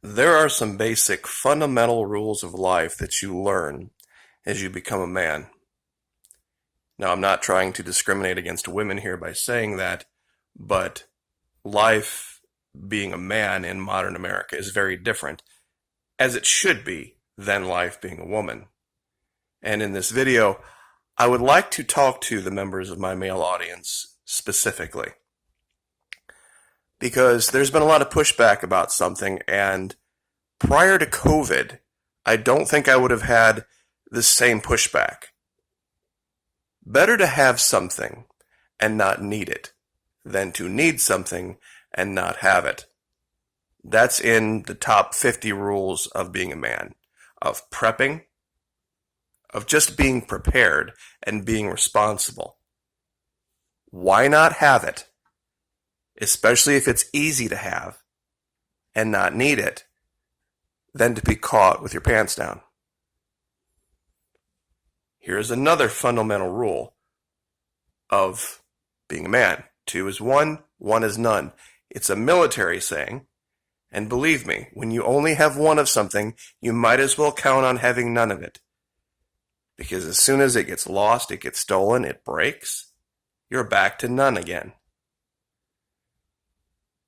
There are some basic fundamental rules of life that you learn as you become a man. Now, I'm not trying to discriminate against women here by saying that, but life being a man in modern America is very different, as it should be, than life being a woman. And in this video, I would like to talk to the members of my male audience specifically, because there's been a lot of pushback about something, and prior to COVID, I don't think I would have had the same pushback. Better to have something and not need it than to need something and not have it. That's in the top 50 rules of being a man, of prepping, of just being prepared and being responsible. Why not have it, especially if it's easy to have and not need it, than to be caught with your pants down? Here's another fundamental rule of being a man. 2 is 1, 1 is none. It's a military saying, and believe me, when you only have one of something, you might as well count on having none of it. Because as soon as it gets lost, it gets stolen, it breaks, you're back to none again.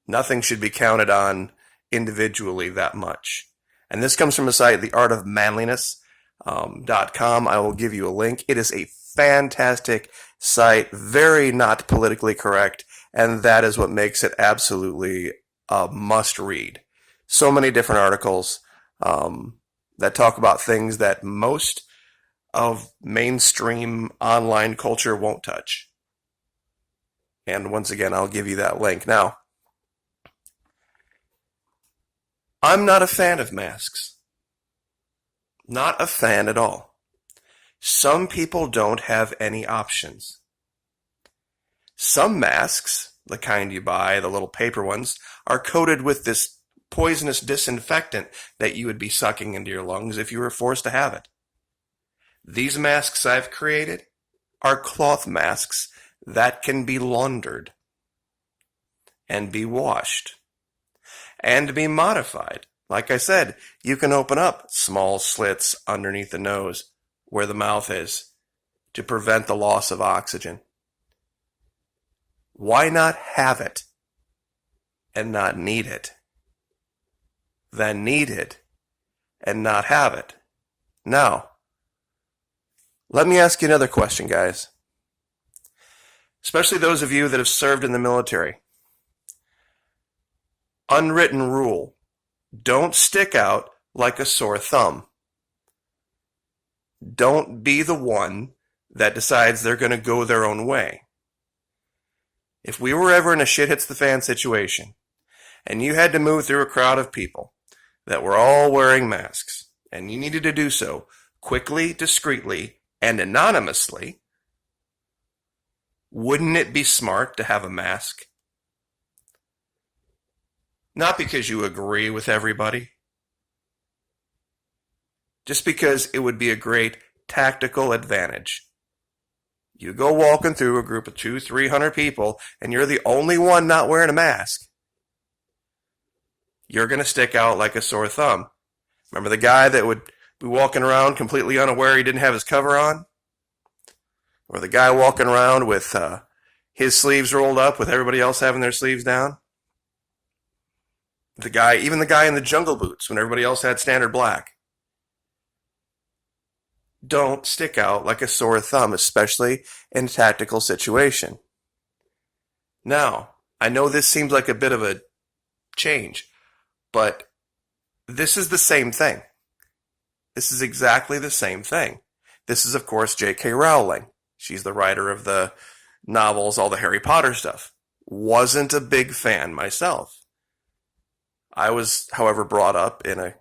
Nothing should be counted on individually that much. And this comes from a site, theartofmanliness.com. I will give you a link. It is a fantastic site, very not politically correct, and that is what makes it absolutely a must read. So many different articles that talk about things that most of mainstream online culture won't touch. And once again, I'll give you that link. Now, I'm not a fan of masks. Not a fan at all. Some people don't have any options. Some masks, the kind you buy, the little paper ones, are coated with this poisonous disinfectant that you would be sucking into your lungs if you were forced to have it. These masks I've created are cloth masks that can be laundered and be washed and be modified. Like I said, you can open up small slits underneath the nose where the mouth is to prevent the loss of oxygen. Why not have it and not need it, than need it and not have it? Now, let me ask you another question, guys. Especially those of you that have served in the military. Unwritten rule: don't stick out like a sore thumb. Don't be the one that decides they're going to go their own way. If we were ever in a shit hits the fan situation, and you had to move through a crowd of people that were all wearing masks, and you needed to do so quickly, discreetly, and anonymously, wouldn't it be smart to have a mask? Not because you agree with everybody, just because it would be a great tactical advantage. You go walking through a group of 200-300 people, and you're the only one not wearing a mask. You're going to stick out like a sore thumb. Remember the guy that would be walking around completely unaware he didn't have his cover on? Or the guy walking around with his sleeves rolled up with everybody else having their sleeves down? Even the guy in the jungle boots when everybody else had standard black. Don't stick out like a sore thumb, especially in a tactical situation. Now, I know this seems like a bit of a change, but this is the same thing. This is exactly the same thing. This is, of course, J.K. Rowling. She's the writer of the novels, all the Harry Potter stuff. Wasn't a big fan myself. I was, however, brought up in a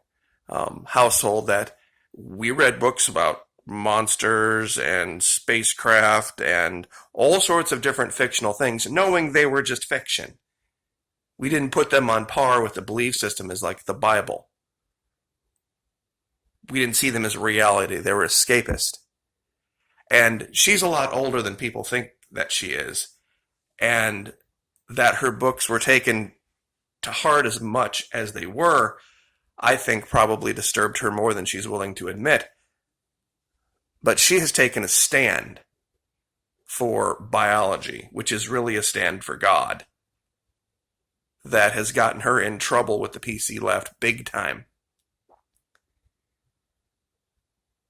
household that we read books about monsters and spacecraft and all sorts of different fictional things, knowing they were just fiction. We didn't put them on par with the belief system as like the Bible. We didn't see them as reality. They were escapist. And she's a lot older than people think that she is. And that her books were taken to heart as much as they were, I think probably disturbed her more than she's willing to admit. But she has taken a stand for biology, which is really a stand for God, that has gotten her in trouble with the PC left big time.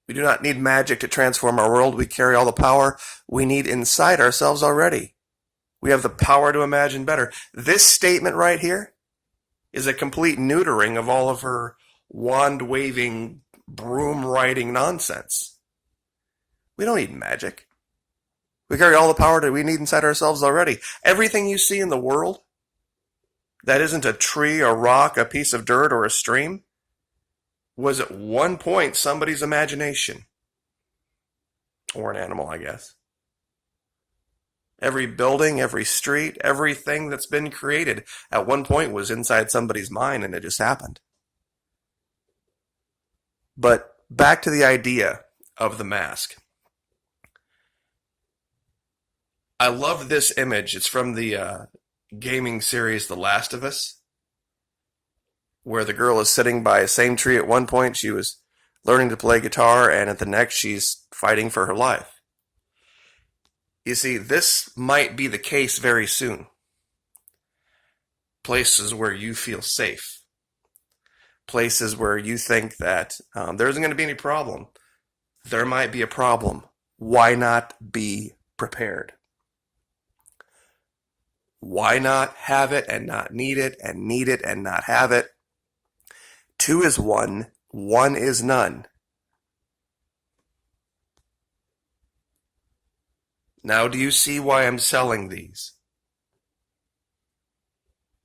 We do not need magic to transform our world. We carry all the power we need inside ourselves already. We have the power to imagine better. This statement right here is a complete neutering of all of her wand-waving, broom-riding nonsense. We don't need magic. We carry all the power that we need inside ourselves already. Everything you see in the world that isn't a tree, a rock, a piece of dirt, or a stream was at one point somebody's imagination. Or an animal, I guess. Every building, every street, everything that's been created at one point was inside somebody's mind, and it just happened. But back to the idea of the mask. I love this image. It's from the gaming series The Last of Us, where the girl is sitting by the same tree. At one point she was learning to play guitar, and at the next she's fighting for her life. You see, this might be the case very soon. Places where you feel safe. Places where you think that there isn't going to be any problem. There might be a problem. Why not be prepared? Why not have it and not need it, and need it and not have it? 2 is 1, 1 is none. Now, do you see why I'm selling these?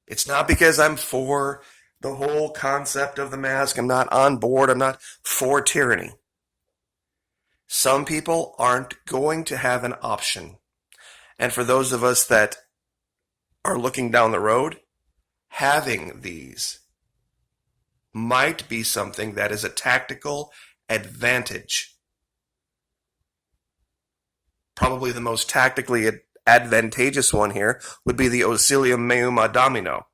It's not because I'm for the whole concept of the mask. I'm not on board. I'm not for tyranny. Some people aren't going to have an option. And for those of us that are looking down the road, having these might be something that is a tactical advantage. Probably the most tactically advantageous one here would be the Auxilium Meum Domino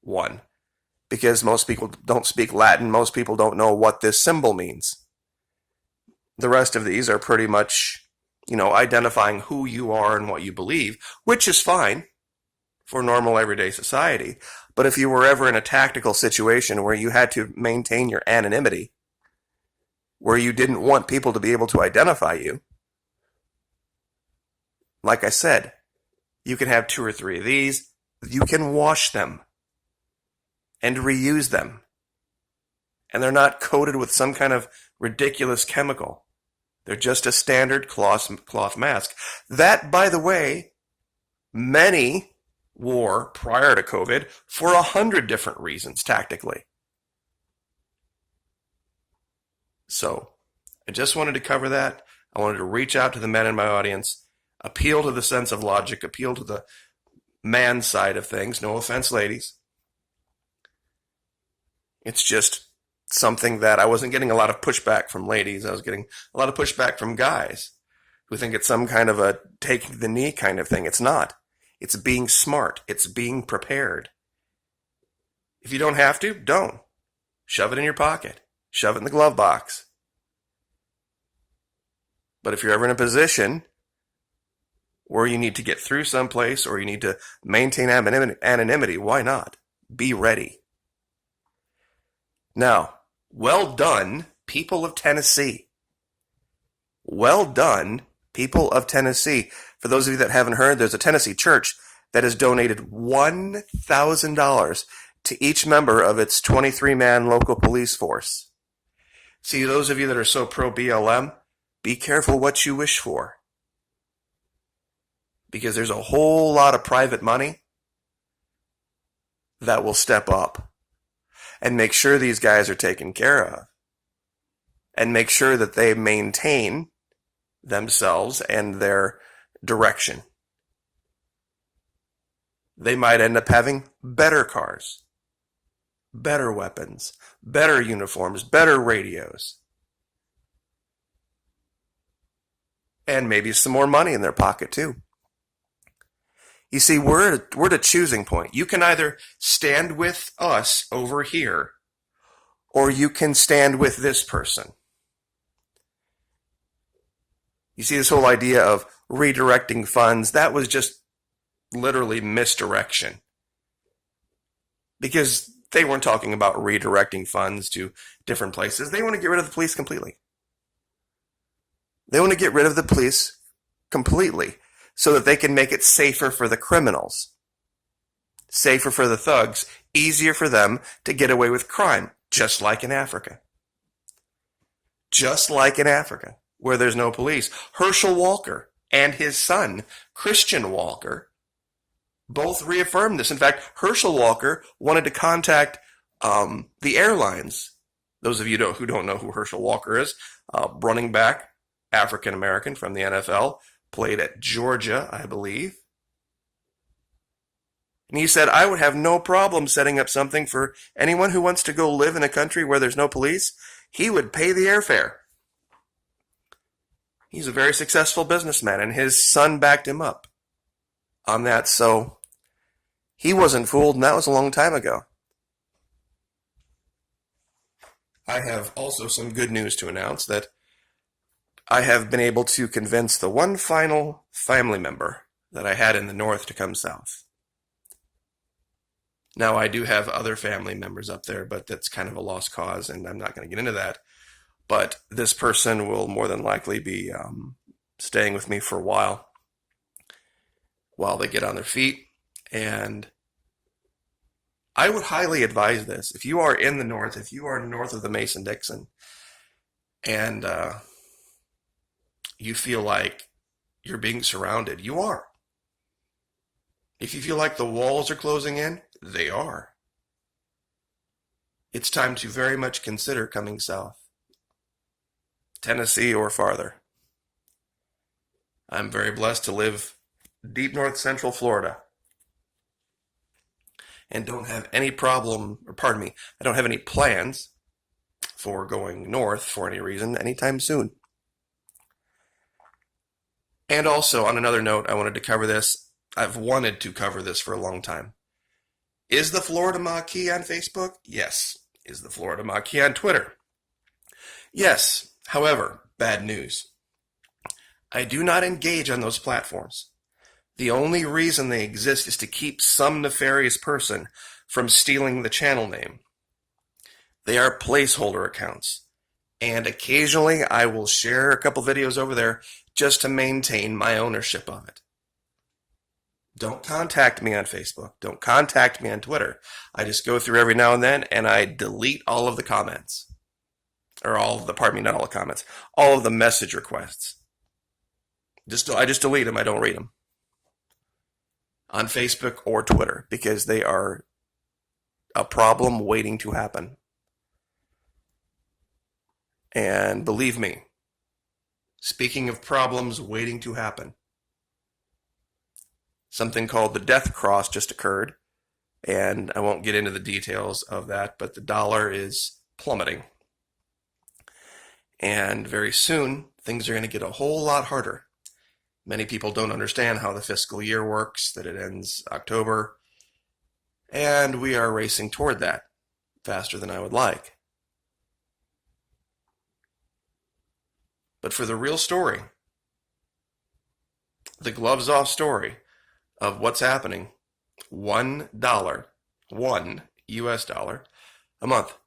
one, because most people don't speak Latin. Most people don't know what this symbol means. The rest of these are pretty much, identifying who you are and what you believe, which is fine for normal everyday society. But if you were ever in a tactical situation where you had to maintain your anonymity, where you didn't want people to be able to identify you, like I said, you can have 2 or 3 of these. You can wash them and reuse them. And they're not coated with some kind of ridiculous chemical. They're just a standard cloth mask. That, by the way, many wore prior to COVID for 100 different reasons tactically. So, I just wanted to cover that. I wanted to reach out to the men in my audience, appeal to the sense of logic, appeal to the man side of things. No offense, ladies. It's just something that I wasn't getting a lot of pushback from ladies. I was getting a lot of pushback from guys who think it's some kind of a taking the knee kind of thing. It's not. It's being smart. It's being prepared. If you don't have to, don't. Shove it in your pocket. Shove it in the glove box. But if you're ever in a position where you need to get through someplace or you need to maintain anonymity, why not? Be ready. Now, well done, people of Tennessee. Well done, people of Tennessee. For those of you that haven't heard, there's a Tennessee church that has donated $1,000 to each member of its 23-man local police force. See, those of you that are so pro-BLM, be careful what you wish for. Because there's a whole lot of private money that will step up and make sure these guys are taken care of and make sure that they maintain themselves and their direction. They might end up having better cars, better weapons, better uniforms, better radios, and maybe some more money in their pocket too. You see, we're at a choosing point. You can either stand with us over here, or you can stand with this person. You see, this whole idea of redirecting funds, that was just literally misdirection. Because they weren't talking about redirecting funds to different places. They want to get rid of the police completely. They want to get rid of the police completely so that they can make it safer for the criminals, safer for the thugs, easier for them to get away with crime, just like in Africa. Just like in Africa, where there's no police. Herschel Walker and his son, Christian Walker, both reaffirmed this. In fact, Herschel Walker wanted to contact the airlines. Those of you who don't know who Herschel Walker is, running back, African American from the NFL, played at Georgia, I believe. And he said, I would have no problem setting up something for anyone who wants to go live in a country where there's no police. He would pay the airfare. He's a very successful businessman, and his son backed him up on that. So he wasn't fooled, and that was a long time ago. I have also some good news to announce that I have been able to convince the one final family member that I had in the north to come south. Now, I do have other family members up there, but that's kind of a lost cause, and I'm not going to get into that. But this person will more than likely be staying with me for a while they get on their feet. And I would highly advise this. If you are in the north, if you are north of the Mason-Dixon, and you feel like you're being surrounded, you are. If you feel like the walls are closing in, they are. It's time to very much consider coming south. Tennessee or farther. I'm very blessed to live deep north central Florida and don't have any I don't have any plans for going north for any reason anytime soon. And also, on another note, I wanted to cover this. I've wanted to cover this for a long time. Is the Florida Maquis on Facebook? Yes. Is the Florida Maquis on Twitter? Yes. However, bad news. I do not engage on those platforms. The only reason they exist is to keep some nefarious person from stealing the channel name. They are placeholder accounts. And occasionally I will share a couple videos over there just to maintain my ownership of it. Don't contact me on Facebook. Don't contact me on Twitter. I just go through every now and then and I delete all of the comments. Or not all the comments. All of the message requests. I just delete them. I don't read them. On Facebook or Twitter. Because they are a problem waiting to happen. And believe me, speaking of problems waiting to happen, something called the death cross just occurred. And I won't get into the details of that, but the dollar is plummeting. And very soon, things are going to get a whole lot harder. Many people don't understand how the fiscal year works, that it ends October. And we are racing toward that faster than I would like. But for the real story, the gloves off story of what's happening, $1, $1 US a month.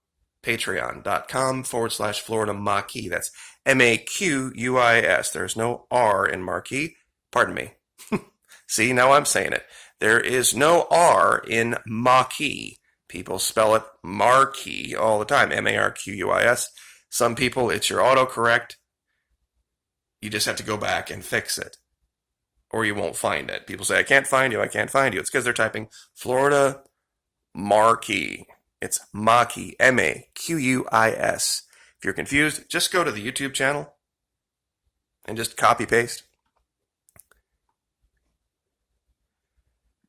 Patreon.com/Florida Maquis. That's MAQUIS. There's no R in Marquis. Pardon me. See, now I'm saying it. There is no R in Maquis. People spell it Marquis all the time. MARQUIS. Some people, it's your autocorrect. You just have to go back and fix it. Or you won't find it. People say, I can't find you, I can't find you. It's because they're typing Florida Marquis. It's Maquis, MAQUIS. If you're confused, just go to the YouTube channel and just copy paste.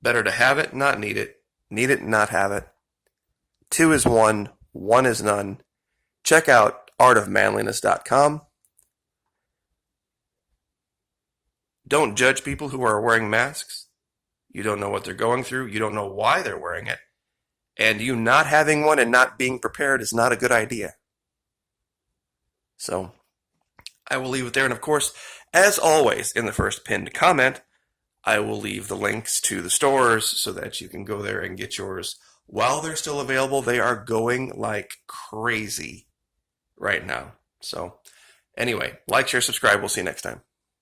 Better to have it, not need it. Need it, not have it. 2 is 1, 1 is none. Check out artofmanliness.com. Don't judge people who are wearing masks. You don't know what they're going through. You don't know why they're wearing it. And you not having one and not being prepared is not a good idea. So I will leave it there. And of course, as always, in the first pinned comment, I will leave the links to the stores so that you can go there and get yours while they're still available. They are going like crazy right now. So anyway, like, share, subscribe. We'll see you next time.